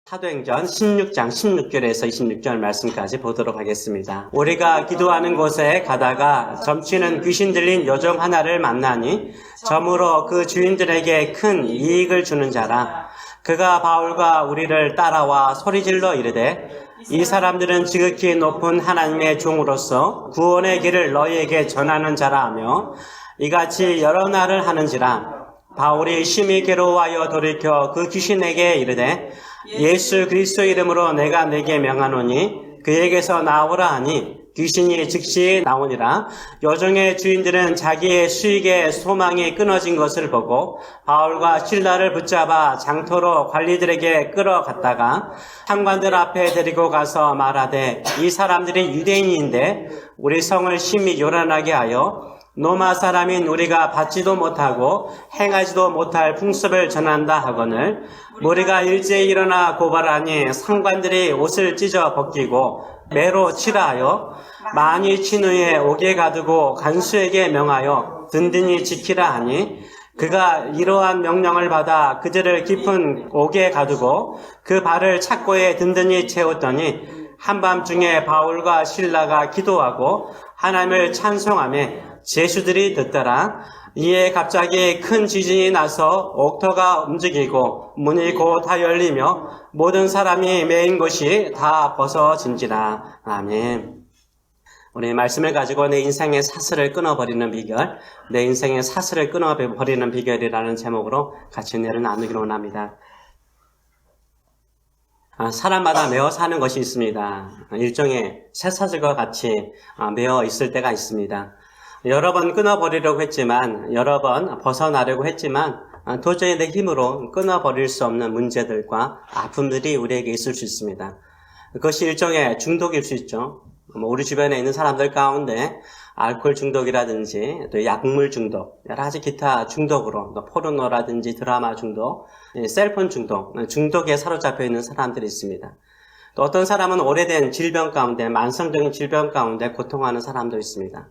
사도행전 16장 16절에서 26절 말씀까지 보도록 하겠습니다. 우리가 기도하는 곳에 가다가 점치는 귀신 들린 요정 하나를 만나니 점으로 그 주인들에게 큰 이익을 주는 자라. 그가 바울과 우리를 따라와 소리질러 이르되 이 사람들은 지극히 높은 하나님의 종으로서 구원의 길을 너희에게 전하는 자라 하며 이같이 여러 날을 하는지라. 바울이 심히 괴로워하여 돌이켜 그 귀신에게 이르되 예수 그리스도의 이름으로 내가 네게 명하노니 그에게서 나오라 하니 귀신이 즉시 나오니라. 요정의 주인들은 자기의 수익의 소망이 끊어진 것을 보고 바울과 실라를 붙잡아 장터로 관리들에게 끌어갔다가 상관들 앞에 데리고 가서 말하되 이 사람들이 유대인인데 우리 성을 심히 요란하게 하여 로마 사람인 우리가 받지도 못하고 행하지도 못할 풍습을 전한다 하거늘 우리가 일제히 일어나 고발하니 상관들이 옷을 찢어 벗기고 매로 치라 하여 많이 친 후에 옥에 가두고 간수에게 명하여 든든히 지키라 하니 그가 이러한 명령을 받아 그들을 깊은 옥에 가두고 그 발을 착고에 든든히 채웠더니 한밤중에 바울과 실라가 기도하고 하나님을 찬송하며 제수들이 듣더라. 이에 갑자기 큰 지진이 나서 옥터가 움직이고 문이 곧 다 열리며 모든 사람이 매인 곳이 다 벗어진지라. 아멘. 우리 말씀을 가지고 내 인생의 사슬을 끊어버리는 비결, 내 인생의 사슬을 끊어버리는 비결이라는 제목으로 같이 은혜를 나누기로 원합니다. 사람마다 매어 사는 것이 있습니다. 일종의 쇠사슬과 같이 매어 있을 때가 있습니다. 여러 번 끊어버리려고 했지만, 여러 번 벗어나려고 했지만 도저히 내 힘으로 끊어버릴 수 없는 문제들과 아픔들이 우리에게 있을 수 있습니다. 그것이 일종의 중독일 수 있죠. 우리 주변에 있는 사람들 가운데 알코올 중독이라든지 또 약물 중독, 여러 가지 기타 중독으로 또 포르노라든지 드라마 중독, 셀폰 중독, 중독에 사로잡혀 있는 사람들이 있습니다. 또 어떤 사람은 오래된 질병 가운데, 만성적인 질병 가운데 고통하는 사람도 있습니다.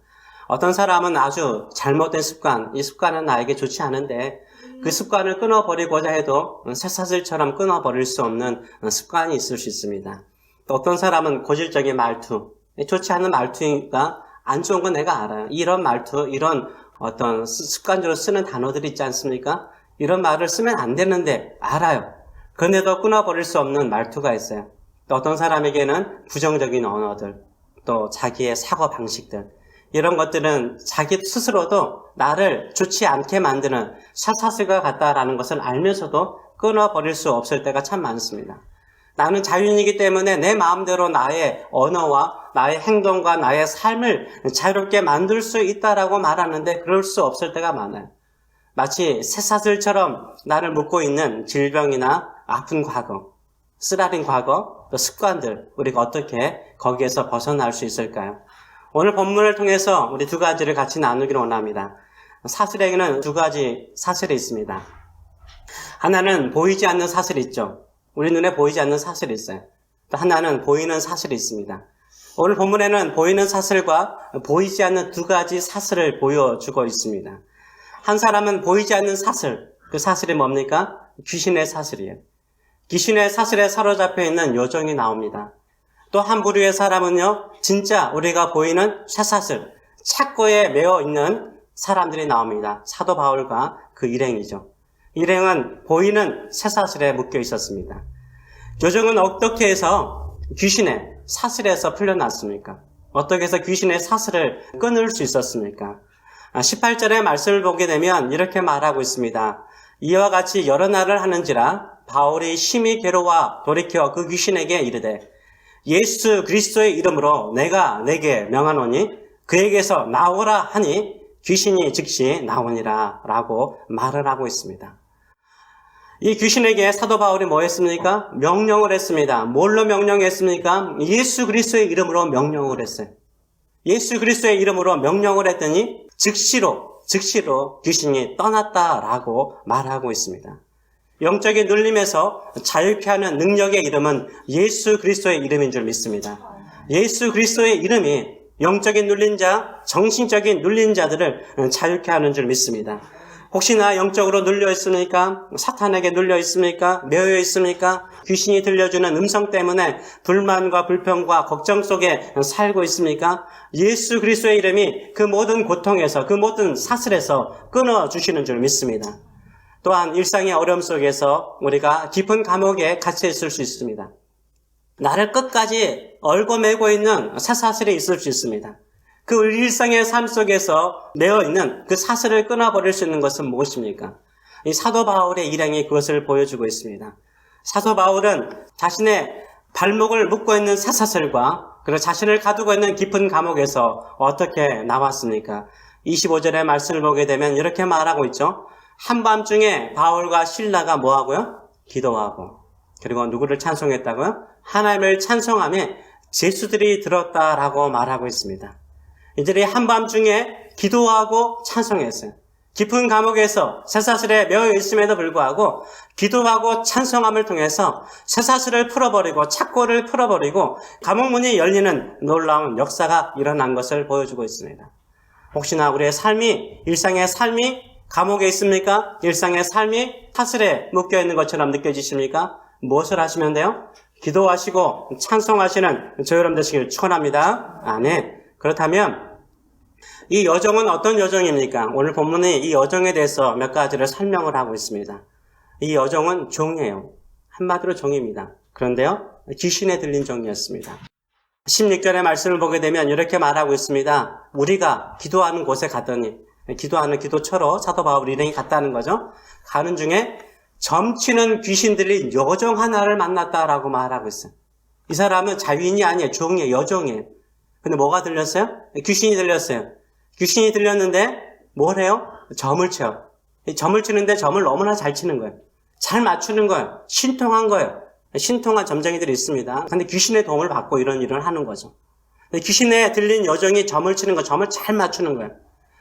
어떤 사람은 아주 잘못된 습관, 이 습관은 나에게 좋지 않은데 그 습관을 끊어버리고자 해도 쇠사슬처럼 끊어버릴 수 없는 습관이 있을 수 있습니다. 또 어떤 사람은 고질적인 말투, 좋지 않은 말투니까 안 좋은 건 내가 알아요. 이런 말투, 이런 어떤 습관적으로 쓰는 단어들이 있지 않습니까? 이런 말을 쓰면 안 되는데 알아요. 그런데도 끊어버릴 수 없는 말투가 있어요. 또 어떤 사람에게는 부정적인 언어들, 또 자기의 사고 방식들, 이런 것들은 자기 스스로도 나를 좋지 않게 만드는 쇠사슬과 같다라는 것을 알면서도 끊어버릴 수 없을 때가 참 많습니다. 나는 자유인이기 때문에 내 마음대로 나의 언어와 나의 행동과 나의 삶을 자유롭게 만들 수 있다라고 말하는데 그럴 수 없을 때가 많아요. 마치 쇠사슬처럼 나를 묶고 있는 질병이나 아픈 과거, 쓰라린 과거, 또 습관들, 우리가 어떻게 거기에서 벗어날 수 있을까요? 오늘 본문을 통해서 우리 두 가지를 같이 나누기를 원합니다. 사슬에게는 두 가지 사슬이 있습니다. 하나는 보이지 않는 사슬이 있죠. 우리 눈에 보이지 않는 사슬이 있어요. 또 하나는 보이는 사슬이 있습니다. 오늘 본문에는 보이는 사슬과 보이지 않는 두 가지 사슬을 보여주고 있습니다. 한 사람은 보이지 않는 사슬, 그 사슬이 뭡니까? 귀신의 사슬이에요. 귀신의 사슬에 사로잡혀 있는 요정이 나옵니다. 또 한 부류의 사람은요, 진짜 우리가 보이는 쇠사슬, 착고에 매어 있는 사람들이 나옵니다. 사도 바울과 그 일행이죠. 일행은 보이는 쇠사슬에 묶여 있었습니다. 요정은 어떻게 해서 귀신의 사슬에서 풀려났습니까? 어떻게 해서 귀신의 사슬을 끊을 수 있었습니까? 18절의 말씀을 보게 되면 이렇게 말하고 있습니다. 이와 같이 여러 날을 하는지라 바울이 심히 괴로워 돌이켜 그 귀신에게 이르되 예수 그리스도의 이름으로 내가 네게 명하노니 그에게서 나오라 하니 귀신이 즉시 나오니라 라고 말을 하고 있습니다. 이 귀신에게 사도 바울이 뭐 했습니까? 명령을 했습니다. 뭘로 명령했습니까? 예수 그리스도의 이름으로 명령을 했어요. 예수 그리스도의 이름으로 명령을 했더니 즉시로 귀신이 떠났다라고 말하고 있습니다. 영적인 눌림에서 자유케 하는 능력의 이름은 예수 그리스도의 이름인 줄 믿습니다. 예수 그리스도의 이름이 영적인 눌린 자, 정신적인 눌린 자들을 자유케 하는 줄 믿습니다. 혹시나 영적으로 눌려 있습니까? 사탄에게 눌려 있습니까? 매여 있습니까? 귀신이 들려주는 음성 때문에 불만과 불평과 걱정 속에 살고 있습니까? 예수 그리스도의 이름이 그 모든 고통에서, 그 모든 사슬에서 끊어주시는 줄 믿습니다. 또한 일상의 어려움 속에서 우리가 깊은 감옥에 갇혀 있을 수 있습니다. 나를 끝까지 얽어매고 있는 쇠사슬이 있을 수 있습니다. 그 일상의 삶 속에서 매어 있는 그 사슬을 끊어버릴 수 있는 것은 무엇입니까? 이 사도 바울의 일행이 그것을 보여주고 있습니다. 사도 바울은 자신의 발목을 묶고 있는 쇠사슬과 그리고 자신을 가두고 있는 깊은 감옥에서 어떻게 나왔습니까? 25절의 말씀을 보게 되면 이렇게 말하고 있죠. 한밤중에 바울과 실라가 뭐하고요? 기도하고 그리고 누구를 찬송했다고요? 하나님을 찬송하며 제수들이 들었다라고 말하고 있습니다. 이들이 한밤중에 기도하고 찬송했어요. 깊은 감옥에서 쇠사슬에 매여 있음에도 불구하고 기도하고 찬송함을 통해서 쇠사슬을 풀어버리고 착고를 풀어버리고 감옥문이 열리는 놀라운 역사가 일어난 것을 보여주고 있습니다. 혹시나 우리의 삶이, 일상의 삶이 감옥에 있습니까? 일상의 삶이 사슬에 묶여있는 것처럼 느껴지십니까? 무엇을 하시면 돼요? 기도하시고 찬송하시는 저 여러분 되시길 축원합니다. 아멘. 그렇다면 이 여정은 어떤 여정입니까? 오늘 본문이 이 여정에 대해서 몇 가지를 설명을 하고 있습니다. 이 여정은 종이에요. 한마디로 종입니다. 그런데요, 귀신에 들린 종이었습니다. 16절의 말씀을 보게 되면 이렇게 말하고 있습니다. 우리가 기도하는 곳에 갔더니, 기도하는 기도처로 사도 바울 일행이 갔다는 거죠. 가는 중에 점치는 귀신들이 여종 하나를 만났다라고 말하고 있어요. 이 사람은 자유인이 아니에요. 종이에요. 여종이에요. 근데 뭐가 들렸어요? 귀신이 들렸어요. 귀신이 들렸는데 뭘 해요? 점을 쳐요. 점을 치는데 점을 너무나 잘 치는 거예요. 잘 맞추는 거예요. 신통한 거예요. 신통한 점쟁이들이 있습니다. 근데 귀신의 도움을 받고 이런 일을 하는 거죠. 귀신에 들린 여종이 점을 치는 거, 점을 잘 맞추는 거예요.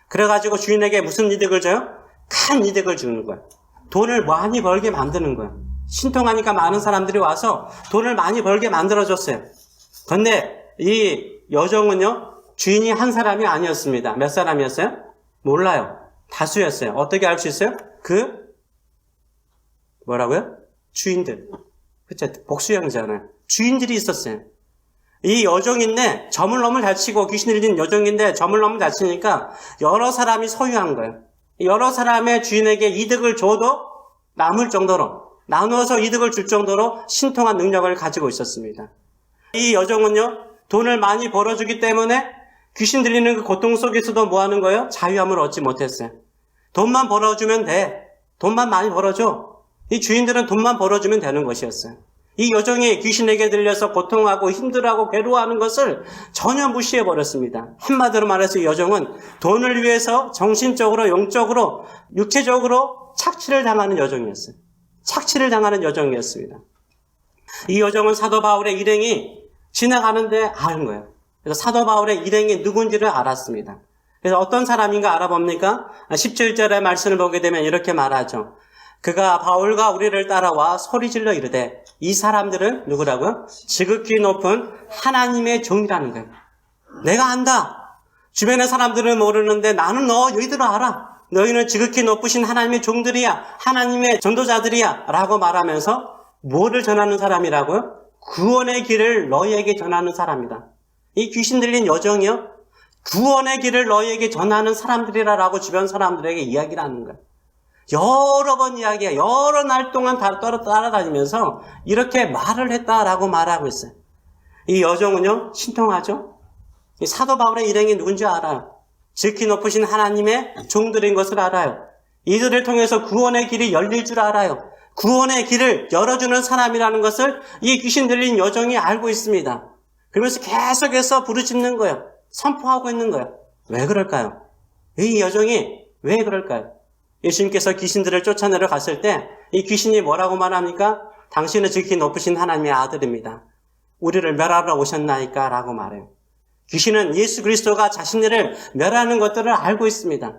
그래가지고 주인에게 무슨 이득을 줘요? 큰 이득을 주는 거예요. 돈을 많이 벌게 만드는 거예요. 신통하니까 많은 사람들이 와서 돈을 많이 벌게 만들어줬어요. 그런데 이 여종은요, 주인이 한 사람이 아니었습니다. 몇 사람이었어요? 몰라요. 다수였어요. 어떻게 알 수 있어요? 뭐라고요? 주인들. 그쵸? 복수형이잖아요. 주인들이 있었어요. 이 여종인데 점을 너무 잘 치고 귀신 들린 여종인데 점을 너무 잘 치니까 여러 사람이 소유한 거예요. 여러 사람의 주인에게 이득을 줘도 남을 정도로 나누어서 이득을 줄 정도로 신통한 능력을 가지고 있었습니다. 이 여종은요, 돈을 많이 벌어주기 때문에 귀신 들리는 그 고통 속에서도 뭐 하는 거예요? 자유함을 얻지 못했어요. 돈만 벌어주면 돼. 돈만 많이 벌어줘. 이 주인들은 돈만 벌어주면 되는 것이었어요. 이 여종이 귀신에게 들려서 고통하고 힘들어하고 괴로워하는 것을 전혀 무시해버렸습니다. 한마디로 말해서 이 여종은 돈을 위해서 정신적으로, 영적으로, 육체적으로 착취를 당하는 여종이었어요. 착취를 당하는 여종이었습니다. 이 여종은 사도 바울의 일행이 지나가는데 아는 거예요. 그래서 사도 바울의 일행이 누군지를 알았습니다. 그래서 어떤 사람인가 알아봅니까? 17절의 말씀을 보게 되면 이렇게 말하죠. 그가 바울과 우리를 따라와 소리질러 이르되 이 사람들은 누구라고요? 지극히 높은 하나님의 종이라는 거예요. 내가 안다. 주변의 사람들은 모르는데 나는 너희들을 알아. 너희는 지극히 높으신 하나님의 종들이야. 하나님의 전도자들이야. 라고 말하면서 뭐를 전하는 사람이라고요? 구원의 길을 너희에게 전하는 사람이다. 이 귀신 들린 여종이요, 구원의 길을 너희에게 전하는 사람들이라고 주변 사람들에게 이야기를 하는 거예요. 여러 번 이야기해, 여러 날 동안 따라다니면서 이렇게 말을 했다라고 말하고 있어요. 이 여종은요, 신통하죠? 이 사도 바울의 일행이 누군지 알아요. 지극히 높으신 하나님의 종들인 것을 알아요. 이들을 통해서 구원의 길이 열릴 줄 알아요. 구원의 길을 열어주는 사람이라는 것을 이 귀신 들린 여종이 알고 있습니다. 그러면서 계속해서 부르짖는 거예요. 선포하고 있는 거예요. 왜 그럴까요? 이 여종이 왜 그럴까요? 예수님께서 귀신들을 쫓아내러 갔을 때 이 귀신이 뭐라고 말합니까? 당신은 지극히 높으신 하나님의 아들입니다. 우리를 멸하러 오셨나이까? 라고 말해요. 귀신은 예수 그리스도가 자신들을 멸하는 것들을 알고 있습니다.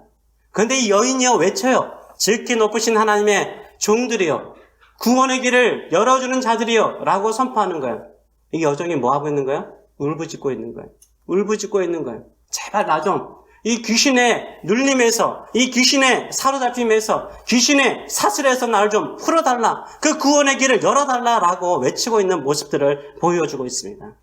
그런데 이 여인이요, 외쳐요. 지극히 높으신 하나님의 종들이요, 구원의 길을 열어주는 자들이요 라고 선포하는 거예요. 이 여종이 뭐 하고 있는 거예요? 울부짖고 있는 거예요. 울부짖고 있는 거예요. 제발 나 좀, 이 귀신의 눌림에서, 이 귀신의 사로잡힘에서, 귀신의 사슬에서 나를 좀 풀어달라, 그 구원의 길을 열어달라라고 외치고 있는 모습들을 보여주고 있습니다.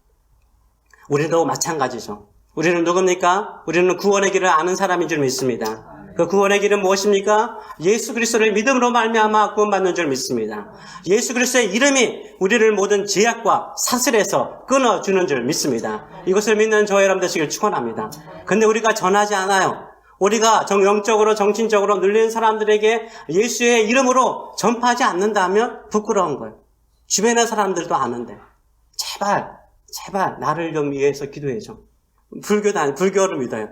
우리도 마찬가지죠. 우리는 누굽니까? 우리는 구원의 길을 아는 사람인 줄 믿습니다. 그 구원의 길은 무엇입니까? 예수 그리스도를 믿음으로 말미암아 구원받는 줄 믿습니다. 예수 그리스도의 이름이 우리를 모든 제약과 사슬에서 끊어주는 줄 믿습니다. 이것을 믿는 저와 여러분 되시길 축원합니다. 근데 우리가 전하지 않아요. 우리가 영적으로 정신적으로 눌린 사람들에게 예수의 이름으로 전파하지 않는다면 부끄러운 거예요. 주변의 사람들도 아는데 제발 나를 좀 위해서 기도해줘. 불교를 믿어요.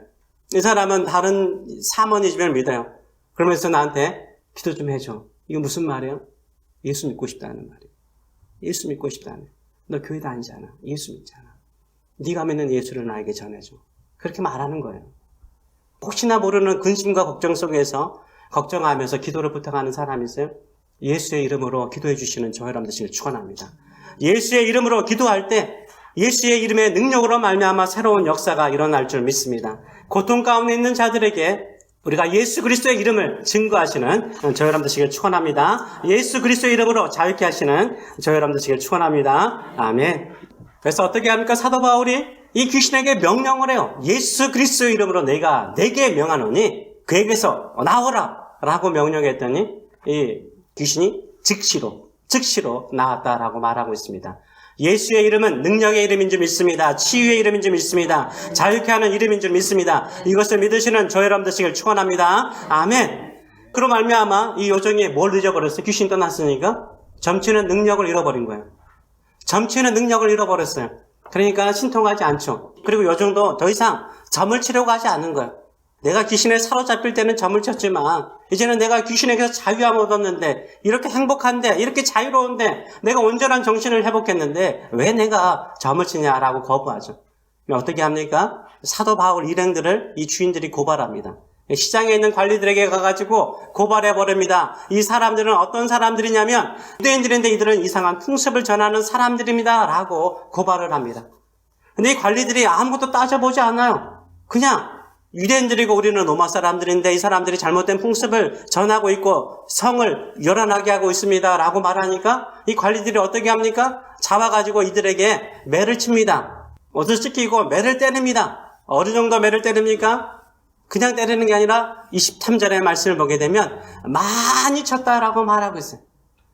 이 사람은 다른 사모니즘을 믿어요. 그러면서 나한테 기도 좀 해줘. 이거 무슨 말이에요? 예수 믿고 싶다는 말이에요. 예수 믿고 싶다는. 너 교회 다니잖아. 예수 믿잖아. 네가 믿는 예수를 나에게 전해줘. 그렇게 말하는 거예요. 혹시나 모르는 근심과 걱정 속에서 걱정하면서 기도를 부탁하는 사람이 있어요? 예수의 이름으로 기도해 주시는 저 여러분 되시길 축원합니다. 예수의 이름으로 기도할 때 예수의 이름의 능력으로 말미암아 새로운 역사가 일어날 줄 믿습니다. 고통 가운데 있는 자들에게 우리가 예수 그리스도의 이름을 증거하시는 저 여러분 되시길 축원합니다. 예수 그리스도의 이름으로 자유케 하시는 저 여러분 되시길 축원합니다. 아멘. 그래서 어떻게 합니까? 사도 바울이 이 귀신에게 명령을 해요. 예수 그리스도의 이름으로 내게 명하노니 그에게서 나오라 라고 명령했더니 이 귀신이 즉시로 나왔다라고 말하고 있습니다. 예수의 이름은 능력의 이름인 줄 믿습니다. 치유의 이름인 줄 믿습니다. 자유케 하는 이름인 줄 믿습니다. 이것을 믿으시는 저 여러분 되시길 축원합니다. 아멘. 그로 말미암아 이 요정이 뭘 잊어버렸어요? 귀신 떠났으니까 점치는 능력을 잃어버린 거예요. 점치는 능력을 잃어버렸어요. 그러니까 신통하지 않죠. 그리고 요정도 더 이상 점을 치려고 하지 않은 거예요. 내가 귀신에 사로잡힐 때는 점을 쳤지만 이제는 내가 귀신에게서 자유함을 얻었는데 이렇게 행복한데 이렇게 자유로운데 내가 온전한 정신을 회복했는데 왜 내가 점을 치냐라고 거부하죠. 어떻게 합니까? 사도 바울 일행들을 이 주인들이 고발합니다. 시장에 있는 관리들에게 가가지고 고발해버립니다. 이 사람들은 어떤 사람들이냐면 유대인들인데 이들은 이상한 풍습을 전하는 사람들입니다 라고 고발을 합니다. 근데 이 관리들이 아무것도 따져보지 않아요. 그냥 유대인들이고 우리는 로마 사람들인데 이 사람들이 잘못된 풍습을 전하고 있고 성을 요란하게 하고 있습니다 라고 말하니까 이 관리들이 어떻게 합니까? 잡아가지고 이들에게 매를 칩니다. 옷을 찢기고 매를 때립니다. 어느 정도 매를 때립니까? 그냥 때리는 게 아니라 23절의 말씀을 보게 되면 많이 쳤다라고 말하고 있어요.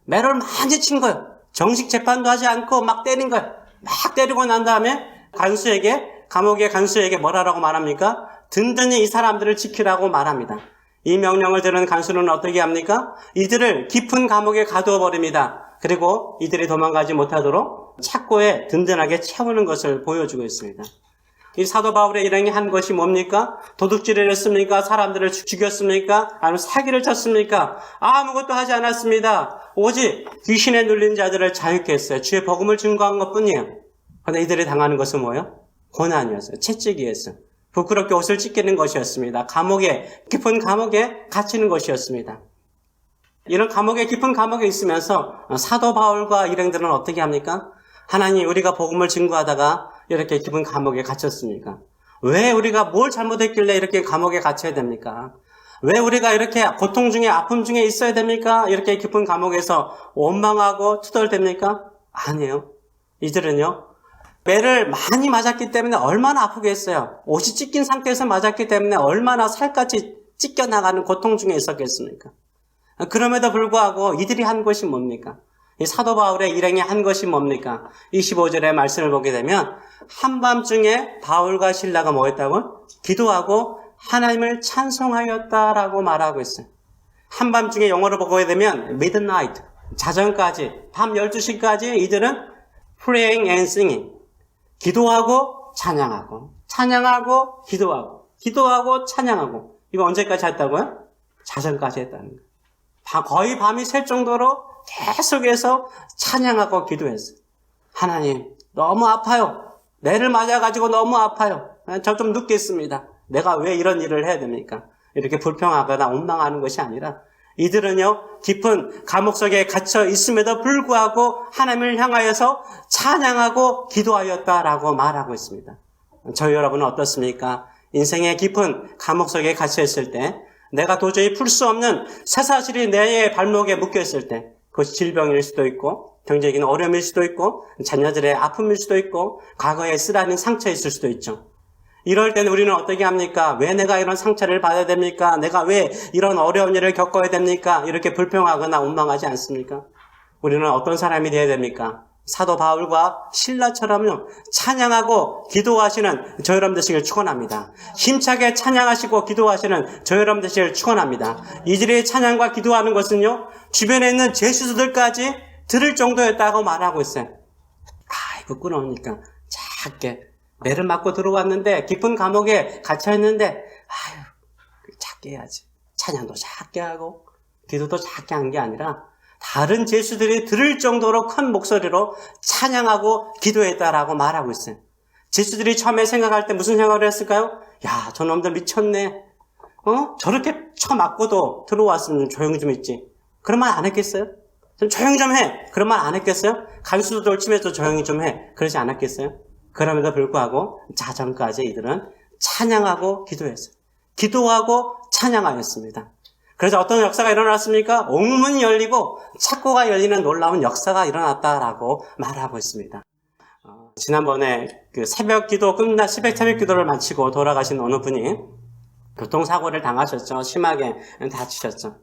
매를 많이 친 거예요. 정식 재판도 하지 않고 막 때린 거예요. 막 때리고 난 다음에 감옥의 간수에게 뭐라고 말합니까? 든든히 이 사람들을 지키라고 말합니다. 이 명령을 들은 간수는 어떻게 합니까? 이들을 깊은 감옥에 가두어 버립니다. 그리고 이들이 도망가지 못하도록 착고에 든든하게 채우는 것을 보여주고 있습니다. 이 사도 바울의 일행이 한 것이 뭡니까? 도둑질을 했습니까? 사람들을 죽였습니까? 아니면 사기를 쳤습니까? 아무것도 하지 않았습니다. 오직 귀신에 눌린 자들을 자유케 했어요. 주의 복음을 증거한 것뿐이에요. 그런데 이들이 당하는 것은 뭐예요? 고난이었어요. 채찍이었어요. 부끄럽게 옷을 찢기는 것이었습니다. 깊은 감옥에 갇히는 것이었습니다. 이런 깊은 감옥에 있으면서 사도 바울과 일행들은 어떻게 합니까? 하나님, 우리가 복음을 증거하다가 이렇게 깊은 감옥에 갇혔습니까? 왜 우리가 뭘 잘못했길래 이렇게 감옥에 갇혀야 됩니까? 왜 우리가 이렇게 고통 중에 아픔 중에 있어야 됩니까? 이렇게 깊은 감옥에서 원망하고 투덜댑니까? 아니에요. 이들은요, 매를 많이 맞았기 때문에 얼마나 아프겠어요. 옷이 찢긴 상태에서 맞았기 때문에 얼마나 살갗이 찢겨나가는 고통 중에 있었겠습니까? 그럼에도 불구하고 이들이 한 것이 뭡니까? 이 사도 바울의 일행이 한 것이 뭡니까? 25절의 말씀을 보게 되면 한밤중에 바울과 실라가 뭐 했다고? 기도하고 하나님을 찬송하였다라고 말하고 있어요. 한밤중에 영어로 보게 되면 midnight, 자정까지, 밤 12시까지 이들은 praying and singing, 기도하고 찬양하고 찬양하고 기도하고 찬양하고. 이거 언제까지 했다고요? 자정까지 했다는 거예요. 거의 밤이 샐 정도로 계속해서 찬양하고 기도했어요. 하나님, 너무 아파요. 매를 맞아가지고 너무 아파요. 저 좀 눕겠습니다. 내가 왜 이런 일을 해야 됩니까? 이렇게 불평하거나 원망하는 것이 아니라 이들은요, 깊은 감옥 속에 갇혀 있음에도 불구하고 하나님을 향하여서 찬양하고 기도하였다라고 말하고 있습니다. 저희 여러분은 어떻습니까? 인생의 깊은 감옥 속에 갇혀 있을 때, 내가 도저히 풀 수 없는 쇠사슬이 내 발목에 묶여 있을 때, 그것이 질병일 수도 있고, 경제적인 어려움일 수도 있고, 자녀들의 아픔일 수도 있고, 과거에 쓰라린 상처 있을 수도 있죠. 이럴 때는 우리는 어떻게 합니까? 왜 내가 이런 상처를 받아야 됩니까? 내가 왜 이런 어려운 일을 겪어야 됩니까? 이렇게 불평하거나 원망하지 않습니까? 우리는 어떤 사람이 되어야 됩니까? 사도 바울과 신라처럼요, 찬양하고 기도하시는 저 여러분 되시길 축원합니다. 힘차게 찬양하시고 기도하시는 저 여러분 되시길 축원합니다. 이들의 찬양과 기도하는 것은요, 주변에 있는 죄수들까지 들을 정도였다고 말하고 있어요. 부끄러우니까 작게 매를 맞고 들어왔는데, 깊은 감옥에 갇혀있는데, 작게 해야지. 찬양도 작게 하고 기도도 작게 한 게 아니라 다른 죄수들이 들을 정도로 큰 목소리로 찬양하고 기도했다라고 말하고 있어요. 죄수들이 처음에 생각할 때 무슨 생각을 했을까요? 야, 저놈들 미쳤네. 저렇게 쳐맞고도 들어왔으면 조용히 좀 있지. 그런 말 안 했겠어요? 좀 조용히 좀 해. 그런 말 안 했겠어요? 간수도 돌침해서 조용히 좀 해. 그러지 않았겠어요? 그럼에도 불구하고 자정까지 이들은 찬양하고 기도했어요. 기도하고 찬양하였습니다. 그래서 어떤 역사가 일어났습니까? 옥문이 열리고 창고가 열리는 놀라운 역사가 일어났다라고 말하고 있습니다. 지난번에 그 새벽 기도를 마치고 돌아가신 어느 분이 교통사고를 당하셨죠. 심하게 다치셨죠.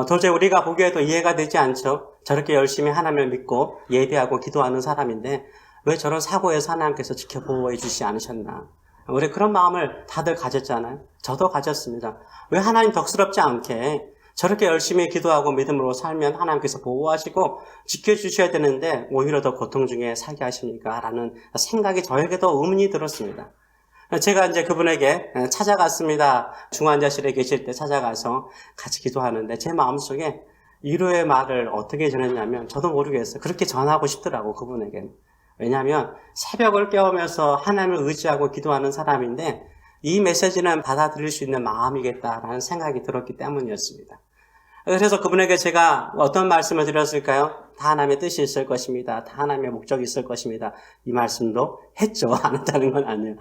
도저히 우리가 보기에도 이해가 되지 않죠. 저렇게 열심히 하나님을 믿고 예배하고 기도하는 사람인데 왜 저런 사고에서 하나님께서 지켜보호해 주시지 않으셨나. 우리 그런 마음을 다들 가졌잖아요. 저도 가졌습니다. 왜 하나님 덕스럽지 않게 저렇게 열심히 기도하고 믿음으로 살면 하나님께서 보호하시고 지켜주셔야 되는데 오히려 더 고통 중에 살게 하십니까? 라는 생각이 저에게도 의문이 들었습니다. 제가 이제 그분에게 찾아갔습니다. 중환자실에 계실 때 찾아가서 같이 기도하는데 제 마음속에 위로의 말을 어떻게 전했냐면 저도 모르겠어요. 그렇게 전하고 싶더라고, 그분에게. 왜냐하면 새벽을 깨우면서 하나님을 의지하고 기도하는 사람인데 이 메시지는 받아들일 수 있는 마음이겠다라는 생각이 들었기 때문이었습니다. 그래서 그분에게 제가 어떤 말씀을 드렸을까요? 다 하나님의 뜻이 있을 것입니다. 다 하나님의 목적이 있을 것입니다. 이 말씀도 했죠. 안 했다는 건 아니에요.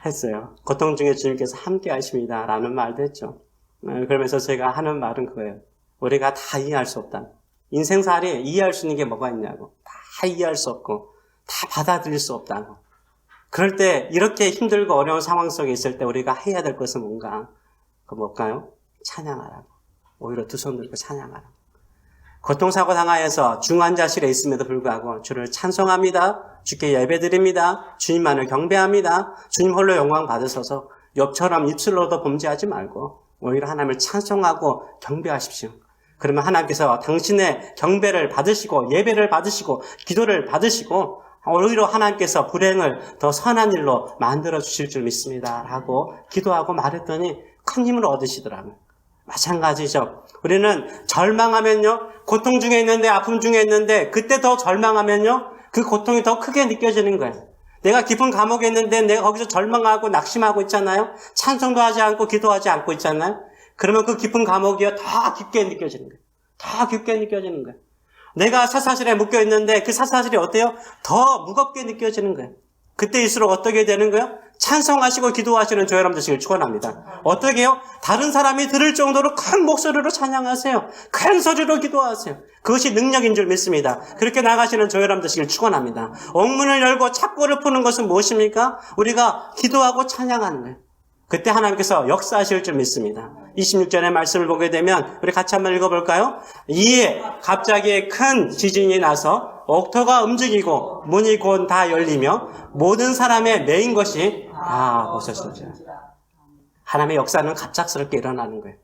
했어요. 고통 중에 주님께서 함께 하십니다. 라는 말도 했죠. 그러면서 제가 하는 말은 그거예요. 우리가 다 이해할 수 없다. 인생살이 이해할 수 있는 게 뭐가 있냐고. 다 이해할 수 없고 다 받아들일 수 없다고. 그럴 때 이렇게 힘들고 어려운 상황 속에 있을 때 우리가 해야 될 것은 뭔가? 그 뭘까요? 찬양하라고. 오히려 두 손 들고 찬양하라고. 교통사고 당하여서 중환자실에 있음에도 불구하고 주를 찬송합니다. 주께 예배드립니다. 주님만을 경배합니다. 주님 홀로 영광 받으셔서 욥처럼 입술로도 범죄하지 말고 오히려 하나님을 찬송하고 경배하십시오. 그러면 하나님께서 당신의 경배를 받으시고 예배를 받으시고 기도를 받으시고 오히려 하나님께서 불행을 더 선한 일로 만들어 주실 줄 믿습니다. 라고 기도하고 말했더니 큰 힘을 얻으시더라고요. 마찬가지죠. 우리는 절망하면요, 고통 중에 있는데 아픔 중에 있는데 그때 더 절망하면요, 그 고통이 더 크게 느껴지는 거예요. 내가 깊은 감옥에 있는데 내가 거기서 절망하고 낙심하고 있잖아요. 찬송도 하지 않고 기도하지 않고 있잖아요. 그러면 그 깊은 감옥이요, 더 깊게 느껴지는 거예요. 더 깊게 느껴지는 거예요. 내가 쇠사슬에 묶여 있는데 그 쇠사슬이 어때요? 더 무겁게 느껴지는 거예요. 그때일수록 어떻게 되는 거예요? 찬송하시고 기도하시는 저 여러분 되시길 축원합니다. 어떻게 해요? 다른 사람이 들을 정도로 큰 목소리로 찬양하세요. 큰 소리로 기도하세요. 그것이 능력인 줄 믿습니다. 그렇게 나가시는 저 여러분 되시길 축원합니다. 옥문을 열고 착고를 푸는 것은 무엇입니까? 우리가 기도하고 찬양하는 거예요. 그때 하나님께서 역사하실 줄 믿습니다. 26절의 말씀을 보게 되면 우리 같이 한번 읽어볼까요? 이에 갑자기 큰 지진이 나서 옥토가 움직이고 문이 곧 다 열리며 모든 사람의 메인 것이 다 벗어진지라. 하나님의 역사는 갑작스럽게 일어나는 거예요.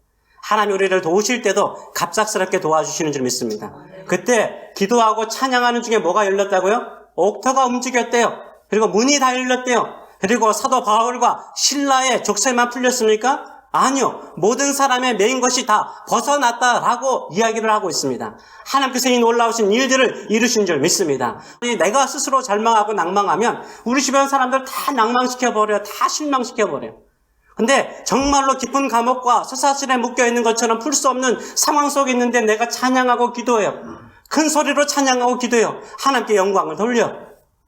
하나님 우리를 도우실 때도 갑작스럽게 도와주시는 줄 믿습니다. 그때 기도하고 찬양하는 중에 뭐가 열렸다고요? 옥토가 움직였대요. 그리고 문이 다 열렸대요. 그리고 사도 바울과 신라의 족쇄만 풀렸습니까? 아니요. 모든 사람의 메인 것이 다 벗어났다라고 이야기를 하고 있습니다. 하나님께서 이 놀라우신 일들을 이루신 줄 믿습니다. 내가 스스로 절망하고 낭망하면 우리 주변 사람들 다 낭망시켜버려요. 다 실망시켜버려요. 근데 정말로 깊은 감옥과 쇠사슬에 묶여있는 것처럼 풀 수 없는 상황 속에 있는데 내가 찬양하고 기도해요. 큰 소리로 찬양하고 기도해요. 하나님께 영광을 돌려.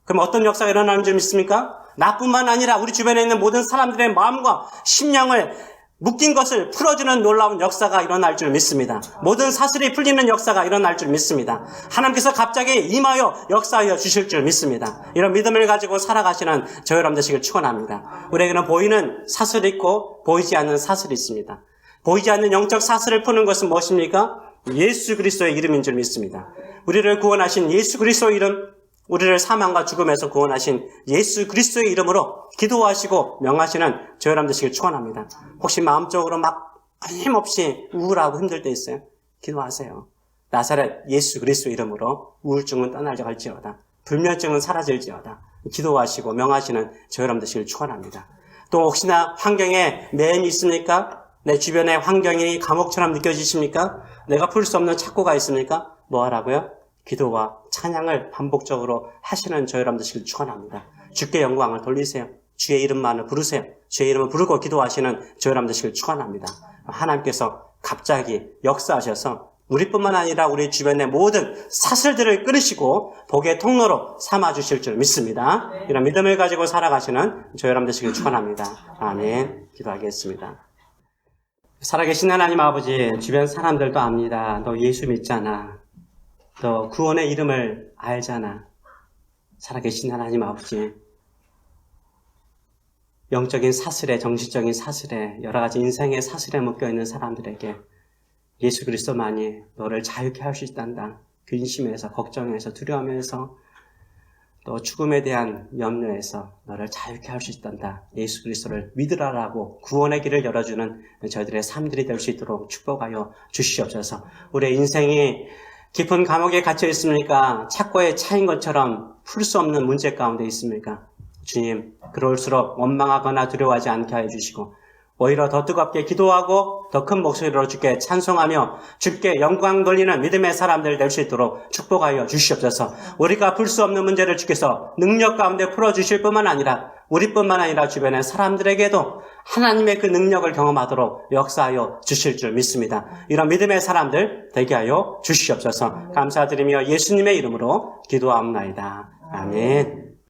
그럼 어떤 역사가 일어나는 줄 믿습니까? 나뿐만 아니라 우리 주변에 있는 모든 사람들의 마음과 심령을 묶인 것을 풀어주는 놀라운 역사가 일어날 줄 믿습니다. 모든 사슬이 풀리는 역사가 일어날 줄 믿습니다. 하나님께서 갑자기 임하여 역사하여 주실 줄 믿습니다. 이런 믿음을 가지고 살아가시는 저 여러분 되시길 축원합니다. 우리에게는 보이는 사슬이 있고 보이지 않는 사슬이 있습니다. 보이지 않는 영적 사슬을 푸는 것은 무엇입니까? 예수 그리스도의 이름인 줄 믿습니다. 우리를 구원하신 예수 그리스도의 이름, 우리를 사망과 죽음에서 구원하신 예수 그리스도의 이름으로 기도하시고 명하시는 저 여러분 되시길 축원합니다. 혹시 마음적으로 막 힘없이 우울하고 힘들 때 있어요? 기도하세요. 나사렛 예수 그리스도의 이름으로 우울증은 떠나갈지어다. 불면증은 사라질지어다. 기도하시고 명하시는 저 여러분 되시길 축원합니다. 또 혹시나 환경에 매임이 있습니까? 내 주변의 환경이 감옥처럼 느껴지십니까? 내가 풀 수 없는 착고가 있습니까? 뭐 하라고요? 기도와 찬양을 반복적으로 하시는 저 여러분 되시길 축원합니다. 주께 영광을 돌리세요. 주의 이름만을 부르세요. 주의 이름을 부르고 기도하시는 저 여러분 되시길 축원합니다. 하나님께서 갑자기 역사하셔서 우리뿐만 아니라 우리 주변의 모든 사슬들을 끊으시고 복의 통로로 삼아주실 줄 믿습니다. 이런 믿음을 가지고 살아가시는 저 여러분 되시길 축원합니다. 아멘. 기도하겠습니다. 살아계신 하나님 아버지, 주변 사람들도 압니다. 너 예수 믿잖아. 너 구원의 이름을 알잖아. 살아계신 하나님 아버지, 영적인 사슬에, 정신적인 사슬에, 여러 가지 인생의 사슬에 묶여있는 사람들에게 예수 그리스도만이 너를 자유케 할 수 있단다. 근심에서, 걱정에서, 두려움에서, 또 죽음에 대한 염려에서 너를 자유케 할 수 있단다. 예수 그리스도를 믿으라라고 구원의 길을 열어주는 저희들의 삶들이 될 수 있도록 축복하여 주시옵소서. 우리의 인생이 깊은 감옥에 갇혀 있습니까? 착고에 차인 것처럼 풀 수 없는 문제 가운데 있습니까? 주님, 그럴수록 원망하거나 두려워하지 않게 하여 주시고 오히려 더 뜨겁게 기도하고 더 큰 목소리로 주께 찬송하며 주께 영광 돌리는 믿음의 사람들 될 수 있도록 축복하여 주시옵소서. 우리가 풀 수 없는 문제를 주께서 능력 가운데 풀어주실 뿐만 아니라 우리뿐만 아니라 주변의 사람들에게도 하나님의 그 능력을 경험하도록 역사하여 주실 줄 믿습니다. 이런 믿음의 사람들 되게 하여 주시옵소서. 감사드리며 예수님의 이름으로 기도하옵나이다. 아멘.